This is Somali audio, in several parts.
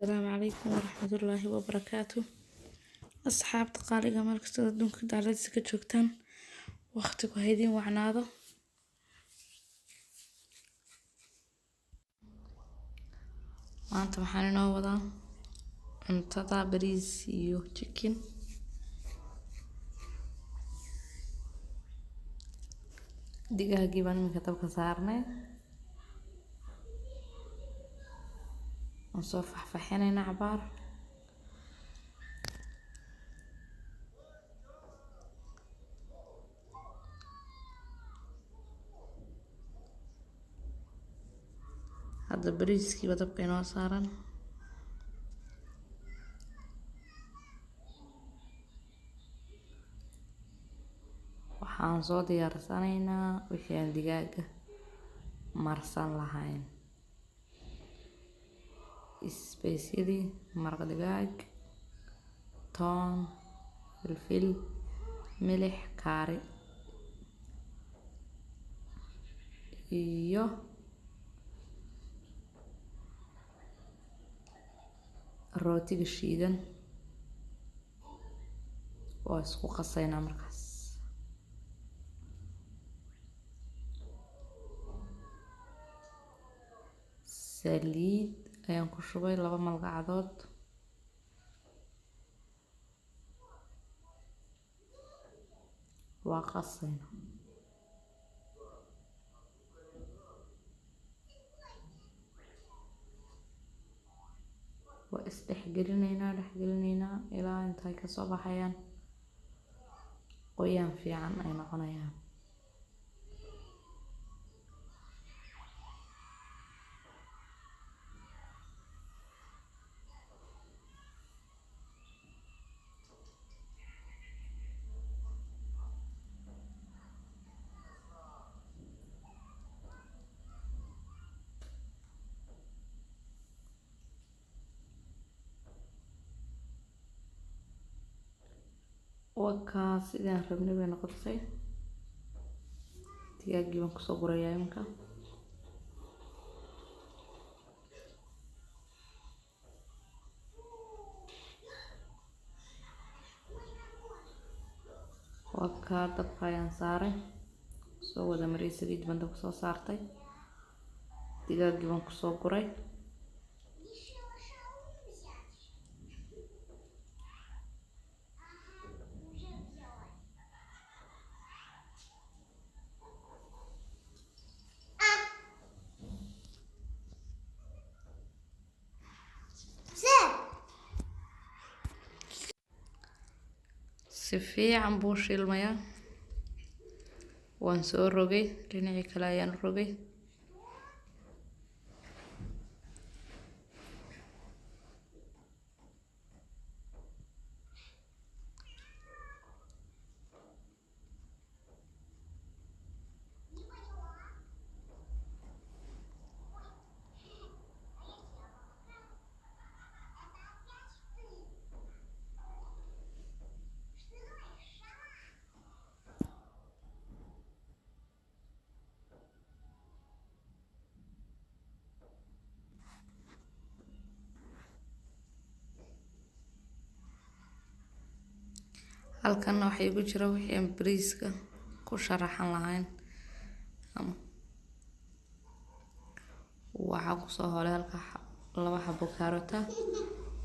السلام عليكم ورحمة الله وبركاته. أصحاب تقاليق مالك استخدمون كدارات سكتشوكتان وقتكو هيدين وعناضة maanta waxaan inoo wadaa cuntada bariis iyo chicken digaagii baan iminka dabka saarnay aan soo faxfaxinayna cabaar hadda bariiskii baa dabka inoo saaran waxaan soo diyaarsanaynaa wixii aan digaaga marsan lahayn isbeysyadii maraq digaag toon filfil milix kaari iyo rootiga shiidan waa isku qasaynaa markaas saliid ayaan ku shubay 2 malqacdood waa qasayna waa dhexgelinaynaa ilaa intay ka soo baxayaan qoyaan fiican ay noqonayaan wakaas sidaan rabnay bay noqotay digaagii baan kusoo gurayaa iminka wakaa dabka ayaan saaray soo wada mariyay saliid baan dabka soo saartay digaagii baan kusoo guray si fiican buu shiilmayaa waan soo rogay dhinacii kale ayaan rogay halkan waxa igu jira wixii aan bariiska ku sharaxan lahayn waxa ku soo hoolay halka 2 xabo kaarota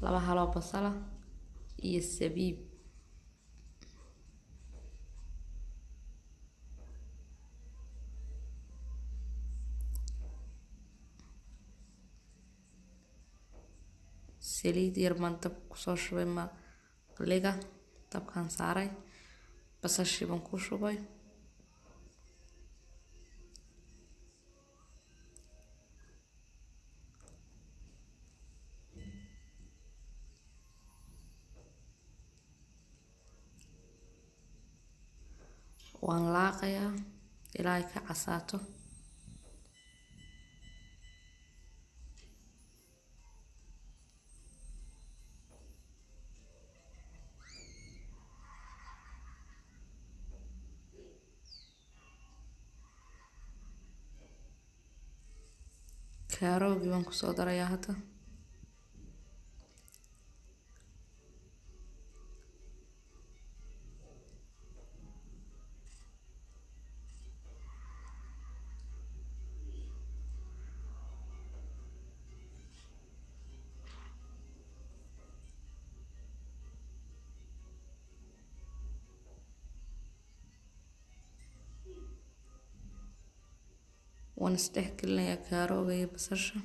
2 halo basala iyo sabiib saliid yar baan dab kusoo shubay liga dabkaan saaray basashii baan ku shubay waan laaqayaa ilaa ay ka casaato kaaroogi baan kusoo darayaa hadda ونستحق لنا كارو وبصرشة